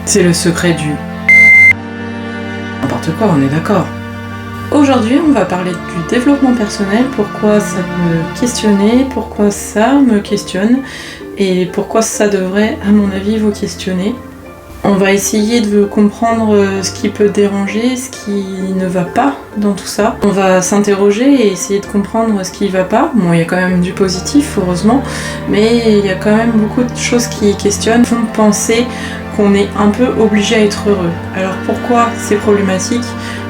C'est le secret du... N'importe quoi, on est d'accord. Aujourd'hui, on va parler du développement personnel, pourquoi ça me questionnait, pourquoi ça me questionne, et pourquoi ça devrait, à mon avis, vous questionner. On va essayer de comprendre ce qui peut déranger, ce qui ne va pas dans tout ça. On va s'interroger et essayer de comprendre ce qui ne va pas. Bon, il y a quand même du positif, heureusement, mais il y a quand même beaucoup de choses qui questionnent, font penser qu'on est un peu obligé à être heureux. Alors pourquoi c'est problématique ?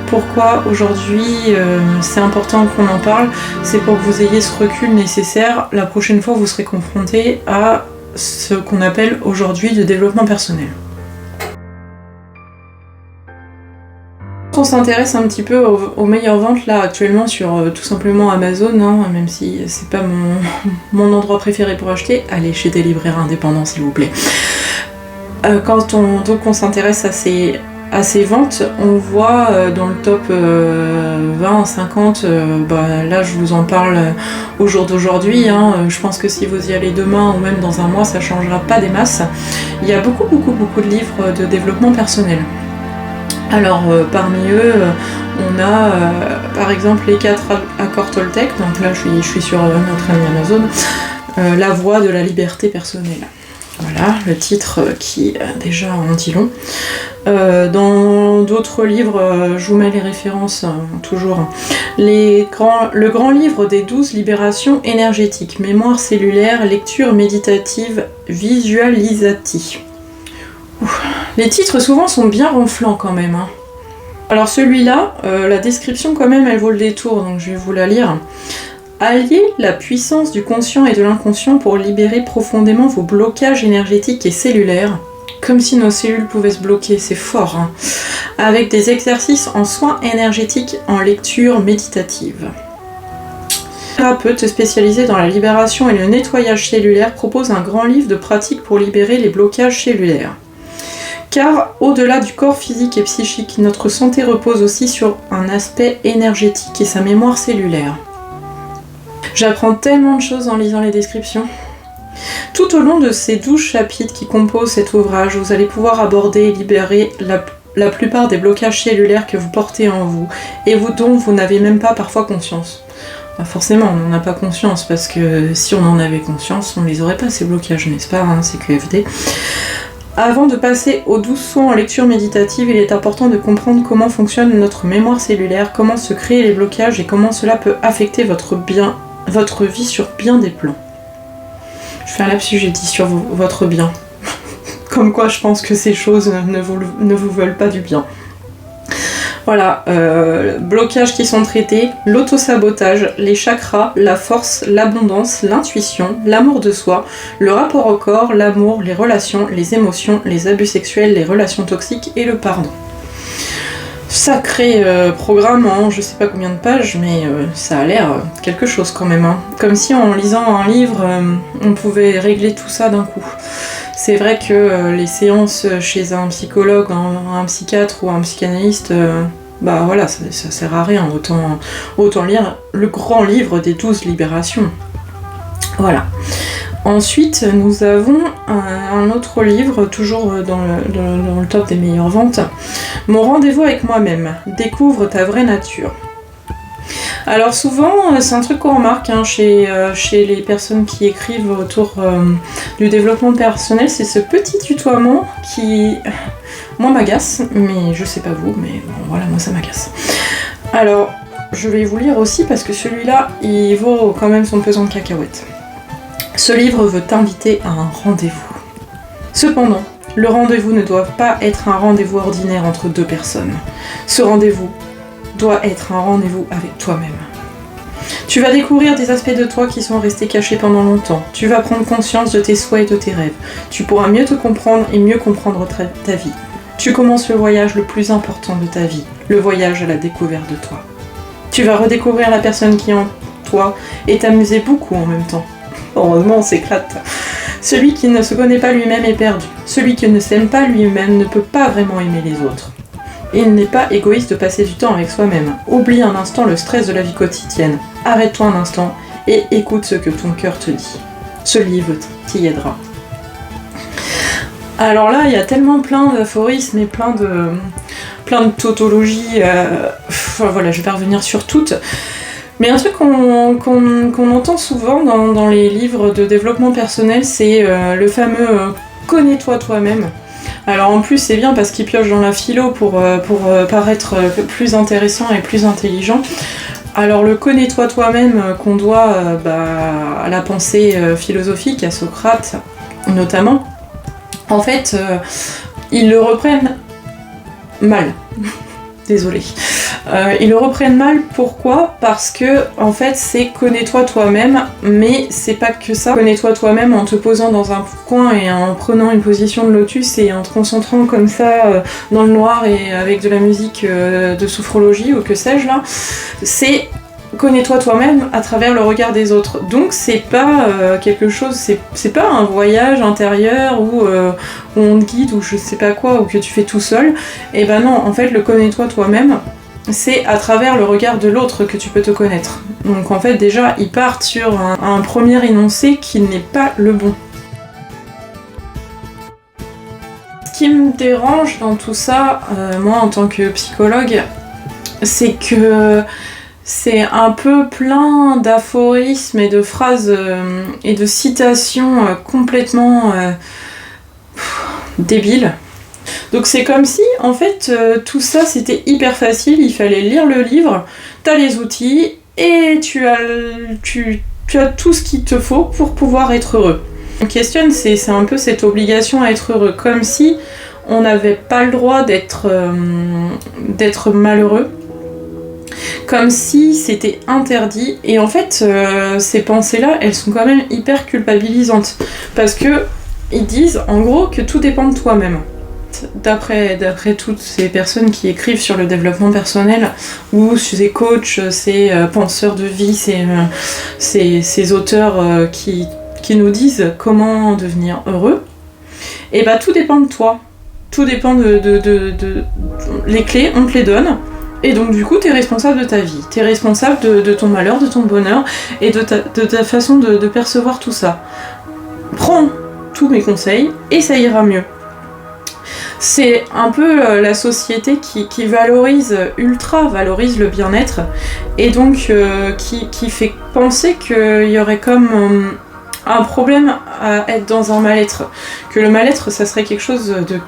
Pourquoi aujourd'hui c'est important qu'on en parle ? C'est pour que vous ayez ce recul nécessaire. La prochaine fois, vous serez confronté à ce qu'on appelle aujourd'hui du développement personnel. On s'intéresse un petit peu aux meilleures ventes là actuellement sur tout simplement Amazon, hein, même si c'est pas mon endroit préféré pour acheter. Allez chez des libraires indépendants s'il vous plaît. Quand on s'intéresse à ces ventes, on voit dans le top 20, 50, là je vous en parle au jour d'aujourd'hui, hein, je pense que si vous y allez demain ou même dans un mois ça changera pas des masses. Il y a beaucoup de livres de développement personnel. Alors parmi eux, on a par exemple les 4 accords Toltec, donc là je suis sur notre ami Amazon, la voie de la liberté personnelle. Voilà, le titre qui déjà en dit long. Dans d'autres livres, je vous mets les références toujours. Le grand livre des 12 libérations énergétiques, mémoire cellulaire, lecture méditative, visualisati. Les titres souvent sont bien ronflants quand même. Hein. Alors celui-là, la description quand même elle vaut le détour, donc je vais vous la lire. Alliez la puissance du conscient et de l'inconscient pour libérer profondément vos blocages énergétiques et cellulaires, comme si nos cellules pouvaient se bloquer, c'est fort, hein, avec des exercices en soins énergétiques en lecture méditative. Un thérapeute spécialisé dans la libération et le nettoyage cellulaire propose un grand livre de pratiques pour libérer les blocages cellulaires. Car au-delà du corps physique et psychique, notre santé repose aussi sur un aspect énergétique et sa mémoire cellulaire. J'apprends tellement de choses en lisant les descriptions. Tout au long de ces 12 chapitres qui composent cet ouvrage, vous allez pouvoir aborder et libérer la plupart des blocages cellulaires que vous portez en vous et dont vous n'avez même pas parfois conscience. Forcément, on n'en a pas conscience parce que si on en avait conscience, on ne les aurait pas ces blocages, n'est-ce pas, hein, c'est QFD. Avant de passer aux 12 soins en lecture méditative, il est important de comprendre comment fonctionne notre mémoire cellulaire, comment se créent les blocages et comment cela peut affecter votre vie sur bien des plans. Je fais un lapsus, j'ai dit sur votre bien. Comme quoi je pense que ces choses ne vous veulent pas du bien. Voilà, blocages qui sont traités, l'autosabotage, les chakras, la force, l'abondance, l'intuition, l'amour de soi, le rapport au corps, l'amour, les relations, les émotions, les abus sexuels, les relations toxiques et le pardon. Sacré programme en je sais pas combien de pages, mais ça a l'air quelque chose quand même. Hein. Comme si en lisant un livre, on pouvait régler tout ça d'un coup. C'est vrai que les séances chez un psychologue, un psychiatre ou un psychanalyste, ça sert à rien. Autant lire le grand livre des 12 libérations. Voilà. Ensuite, nous avons un autre livre, toujours dans le top des meilleures ventes. Mon rendez-vous avec moi-même. Découvre ta vraie nature. Alors souvent, c'est un truc qu'on remarque chez les personnes qui écrivent autour du développement personnel, c'est ce petit tutoiement qui, moi, m'agace, mais je sais pas vous, mais bon, voilà, moi ça m'agace. Alors, je vais vous lire aussi parce que celui-là, il vaut quand même son pesant de cacahuètes. Ce livre veut t'inviter à un rendez-vous. Cependant, le rendez-vous ne doit pas être un rendez-vous ordinaire entre deux personnes. Ce rendez-vous doit être un rendez-vous avec toi-même. Tu vas découvrir des aspects de toi qui sont restés cachés pendant longtemps. Tu vas prendre conscience de tes souhaits et de tes rêves. Tu pourras mieux te comprendre et mieux comprendre ta vie. Tu commences le voyage le plus important de ta vie, le voyage à la découverte de toi. Tu vas redécouvrir la personne qui est en toi et t'amuser beaucoup en même temps. Heureusement, on s'éclate. Celui qui ne se connaît pas lui-même est perdu. Celui qui ne s'aime pas lui-même ne peut pas vraiment aimer les autres. Il n'est pas égoïste de passer du temps avec soi-même. Oublie un instant le stress de la vie quotidienne. Arrête-toi un instant et écoute ce que ton cœur te dit. Ce livre t'y aidera. Alors là, il y a tellement plein d'aphorismes et plein de tautologies. Voilà, je vais pas revenir sur toutes. Mais un truc qu'on entend souvent dans les livres de développement personnel, c'est le fameux connais-toi toi-même. Alors en plus, c'est bien parce qu'il pioche dans la philo pour paraître plus intéressant et plus intelligent. Alors le connais-toi toi-même qu'on doit à la pensée philosophique, à Socrate notamment, en fait, ils le reprennent mal. Désolée. Ils le reprennent mal, pourquoi ? Parce que, en fait, c'est connais-toi toi-même, mais c'est pas que ça. Connais-toi toi-même en te posant dans un coin et en prenant une position de lotus et en te concentrant comme ça dans le noir et avec de la musique de sophrologie ou que sais-je là. C'est connais-toi toi-même à travers le regard des autres. Donc c'est pas quelque chose, c'est pas un voyage intérieur où on te guide ou je sais pas quoi, ou que tu fais tout seul. Et ben non, en fait le connais-toi toi-même, c'est à travers le regard de l'autre que tu peux te connaître. Donc en fait déjà ils partent sur un premier énoncé qui n'est pas le bon. Ce qui me dérange dans tout ça, moi en tant que psychologue, c'est que c'est un peu plein d'aphorismes et de phrases et de citations complètement débiles. Donc c'est comme si, en fait, tout ça c'était hyper facile, il fallait lire le livre, t'as les outils et tu as tout ce qu'il te faut pour pouvoir être heureux. On questionne, c'est un peu cette obligation à être heureux, comme si on n'avait pas le droit d'être malheureux. Comme si c'était interdit, et en fait ces pensées-là, elles sont quand même hyper culpabilisantes, parce que ils disent en gros que tout dépend de toi-même. D'après toutes ces personnes qui écrivent sur le développement personnel, ou ces coachs, ces penseurs de vie, ces auteurs qui nous disent comment devenir heureux, et bah tout dépend de toi. Tout dépend de les clés, on te les donne. Et donc du coup, t'es responsable de ta vie, t'es responsable de ton malheur, de ton bonheur, et de ta façon de percevoir tout ça. Prends tous mes conseils, et ça ira mieux. C'est un peu la société qui ultra valorise le bien-être, et donc qui fait penser qu'il y aurait comme un problème à être dans un mal-être. Que le mal-être, ça serait quelque chose de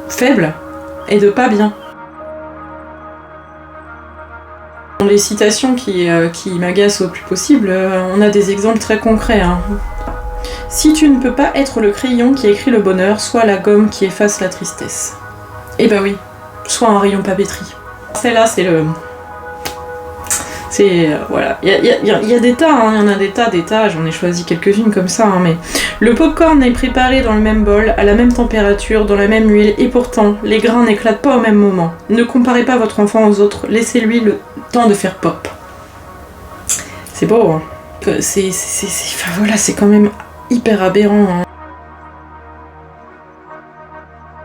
faible, et de pas bien. Dans les citations qui m'agacent au plus possible, on a des exemples très concrets. Hein. Si tu ne peux pas être le crayon qui écrit le bonheur, sois la gomme qui efface la tristesse. Eh ben oui, sois un rayon papeterie. Celle-là, voilà. Il y a des tas, hein, il y en a des tas, j'en ai choisi quelques-unes comme ça, hein, mais le popcorn est préparé dans le même bol, à la même température, dans la même huile, et pourtant, les grains n'éclatent pas au même moment. Ne comparez pas votre enfant aux autres, laissez-lui le temps de faire pop. C'est beau, hein. Voilà, c'est quand même hyper aberrant, hein.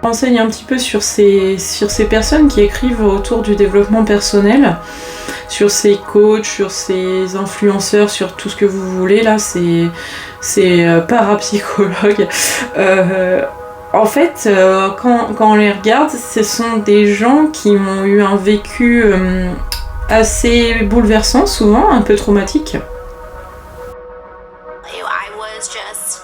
Je m'enseigne un petit peu sur ces personnes qui écrivent autour du développement personnel, sur ces coachs, sur ces influenceurs, sur tout ce que vous voulez, là, c'est parapsychologues. En fait, quand on les regarde, ce sont des gens qui ont eu un vécu assez bouleversant, souvent, un peu traumatique. I was just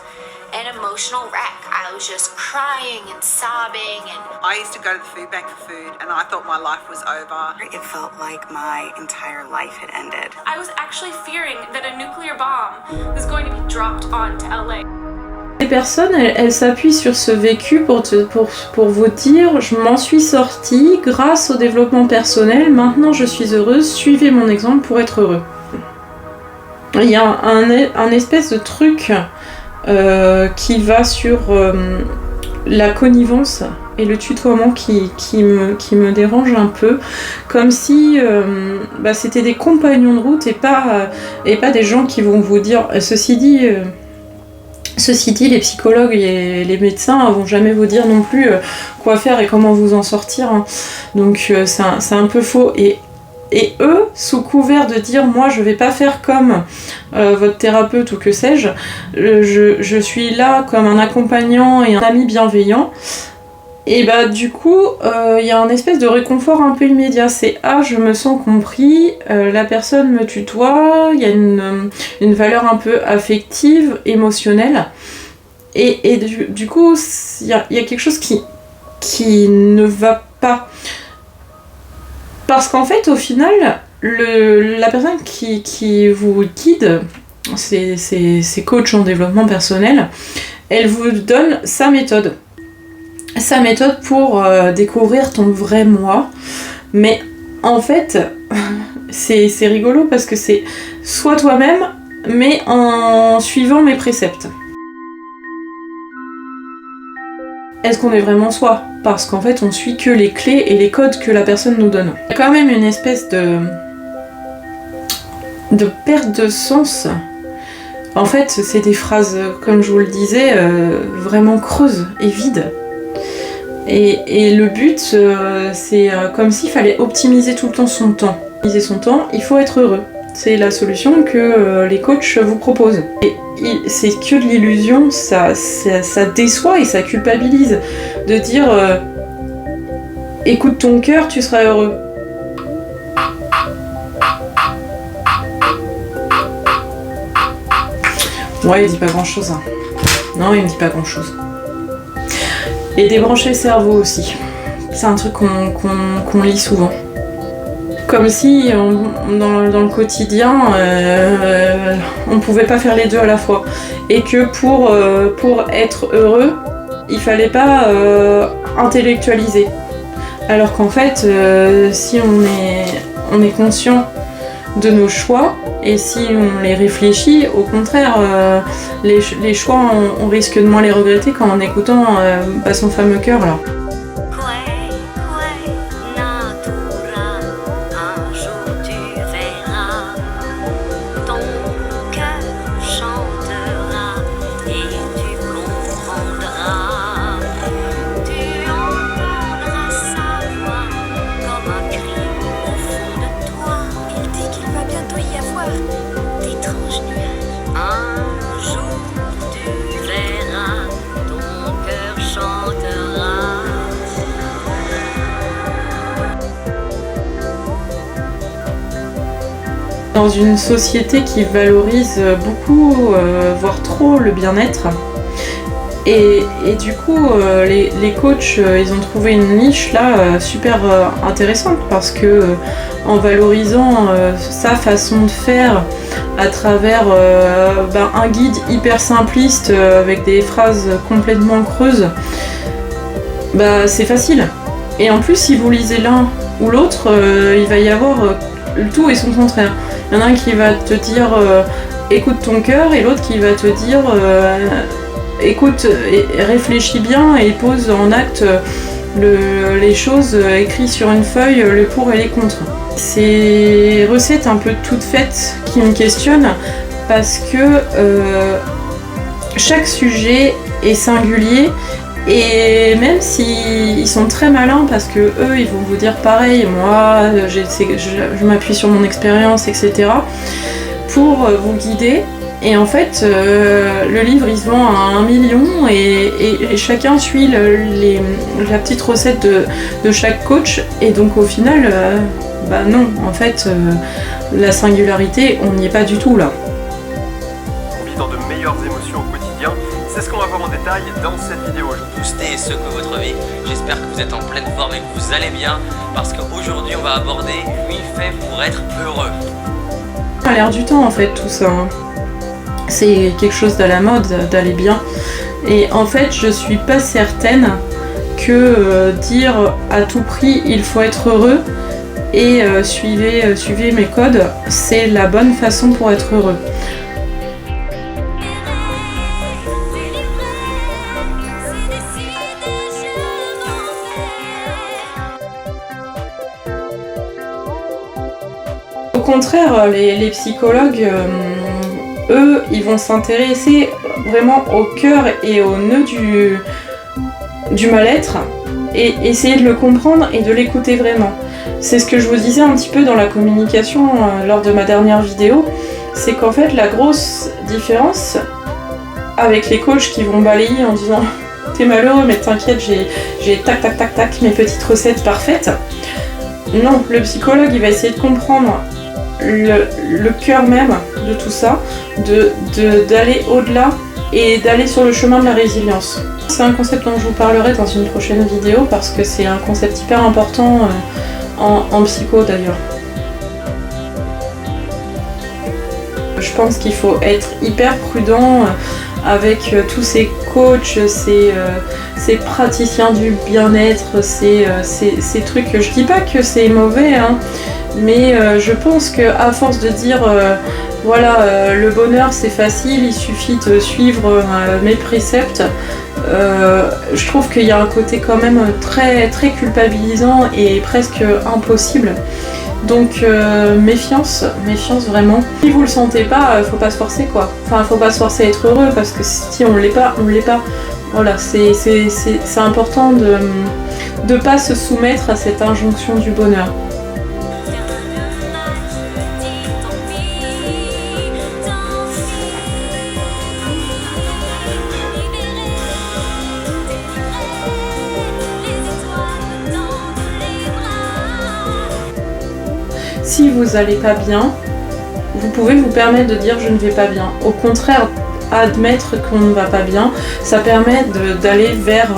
an emotional wreck. I was just crying and sobbing, and I used to go to the food bank for food and I thought my life was over. It felt like my entire life had ended. I was actually fearing that a nuclear bomb was going to be dropped onto LA. Les personnes, elles s'appuient sur ce vécu pour vous dire « Je m'en suis sortie grâce au développement personnel, maintenant je suis heureuse, suivez mon exemple pour être heureux. » Il y a un espèce de truc qui va sur la connivence et le tutoiement qui me dérange un peu, comme si c'était des compagnons de route et pas des gens qui vont vous dire « Ceci dit, les psychologues et les médecins vont jamais vous dire non plus quoi faire et comment vous en sortir. Hein. » Donc c'est un peu faux. Et Et eux, sous couvert de dire moi je vais pas faire comme votre thérapeute ou que sais-je, je suis là comme un accompagnant et un ami bienveillant. Et bah du coup, il y a un espèce de réconfort un peu immédiat. C'est je me sens compris, la personne me tutoie, il y a une valeur un peu affective, émotionnelle. Et du coup, il y a quelque chose qui ne va pas. Parce qu'en fait, au final, la personne qui vous guide, ces coachs en développement personnel, elle vous donne sa méthode. Sa méthode pour découvrir ton vrai moi. Mais en fait, c'est rigolo parce que c'est soit toi-même, mais en suivant mes préceptes. Est-ce qu'on est vraiment soi ? Parce qu'en fait, on suit que les clés et les codes que la personne nous donne. Il y a quand même une espèce de perte de sens. En fait, c'est des phrases, comme je vous le disais, vraiment creuses et vides. Et le but, c'est comme s'il fallait optimiser tout le temps son temps. Optimiser son temps, il faut être heureux. C'est la solution que les coachs vous proposent. Et c'est que de l'illusion, ça déçoit et ça culpabilise. De dire écoute ton cœur, tu seras heureux. Ouais, il dit pas grand chose. Hein. Non, il me dit pas grand chose. Et débrancher le cerveau aussi. C'est un truc qu'on lit souvent. Comme si dans le quotidien, on pouvait pas faire les deux à la fois. Et que pour être heureux, il fallait pas intellectualiser. Alors qu'en fait, si on est conscient de nos choix, et si on les réfléchit, au contraire, les choix, on risque de moins les regretter qu'en écoutant son fameux cœur là. Dans une société qui valorise beaucoup, voire trop, le bien-être. Et du coup, les coachs, ils ont trouvé une niche là super intéressante parce que en valorisant sa façon de faire à travers un guide hyper simpliste avec des phrases complètement creuses, c'est facile. Et en plus, si vous lisez l'un ou l'autre, il va y avoir le tout et son contraire. Il y en a un qui va te dire écoute ton cœur et l'autre qui va te dire écoute et réfléchis bien et pose en acte les choses écrites sur une feuille, le pour et les contre. C'est recettes un peu toutes faites qui me questionnent parce que chaque sujet est singulier. Et même s'ils sont très malins parce que eux ils vont vous dire pareil, moi je m'appuie sur mon expérience, etc. pour vous guider. Et en fait le livre il se vend à 1 million et chacun suit la petite recette de chaque coach. Et donc au final, non, en fait la singularité on n'y est pas du tout là. On vit dans de meilleures émotions au quotidien. C'est ce qu'on va voir en détail dans cette vidéo. Booster et secouer votre vie. J'espère que vous êtes en pleine forme et que vous allez bien parce qu'aujourd'hui on va aborder 8 faits pour être heureux. Ça a l'air du temps en fait tout ça. C'est quelque chose d'à la mode d'aller bien. Et en fait je suis pas certaine que dire à tout prix il faut être heureux et suivez mes codes, c'est la bonne façon pour être heureux. Au contraire, les psychologues, eux, ils vont s'intéresser vraiment au cœur et au nœud du mal-être et essayer de le comprendre et de l'écouter vraiment. C'est ce que je vous disais un petit peu dans la communication lors de ma dernière vidéo, c'est qu'en fait la grosse différence avec les coachs qui vont balayer en disant t'es malheureux mais t'inquiète, j'ai tac tac tac tac mes petites recettes parfaites. Non, le psychologue il va essayer de comprendre le cœur même de tout ça, d'aller au-delà et d'aller sur le chemin de la résilience. C'est un concept dont je vous parlerai dans une prochaine vidéo parce que c'est un concept hyper important en psycho d'ailleurs. Je pense qu'il faut être hyper prudent avec tous ces coachs, ces praticiens du bien-être, ces trucs. Je dis pas que c'est mauvais, hein, mais je pense qu'à force de dire voilà, le bonheur c'est facile, il suffit de suivre mes préceptes, je trouve qu'il y a un côté quand même très, très culpabilisant et presque impossible. Donc méfiance vraiment. Si vous le sentez pas, faut pas se forcer quoi. Enfin, faut pas se forcer à être heureux parce que si on l'est pas, on l'est pas. Voilà, c'est important de pas se soumettre à cette injonction du bonheur. Si vous allez pas bien, vous pouvez vous permettre de dire je ne vais pas bien. Au contraire, admettre qu'on ne va pas bien, ça permet d'aller vers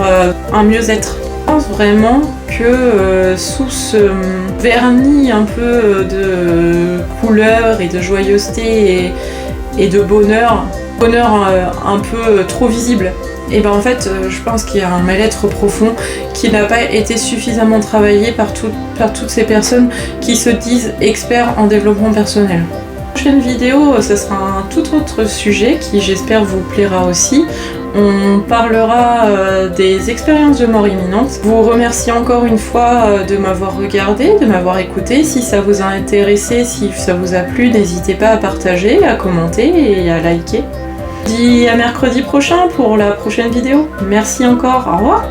un mieux-être. Je pense vraiment que sous ce vernis un peu de couleur et de joyeuseté et de bonheur un peu trop visible, et ben en fait je pense qu'il y a un mal-être profond qui n'a pas été suffisamment travaillé par toutes ces personnes qui se disent experts en développement personnel. La prochaine vidéo, ce sera un tout autre sujet qui j'espère vous plaira aussi. On parlera des expériences de mort imminente. Je vous remercie encore une fois de m'avoir regardé, de m'avoir écouté. Si ça vous a intéressé, si ça vous a plu, n'hésitez pas à partager, à commenter et à liker. Je vous dis à mercredi prochain pour la prochaine vidéo. Merci encore, au revoir.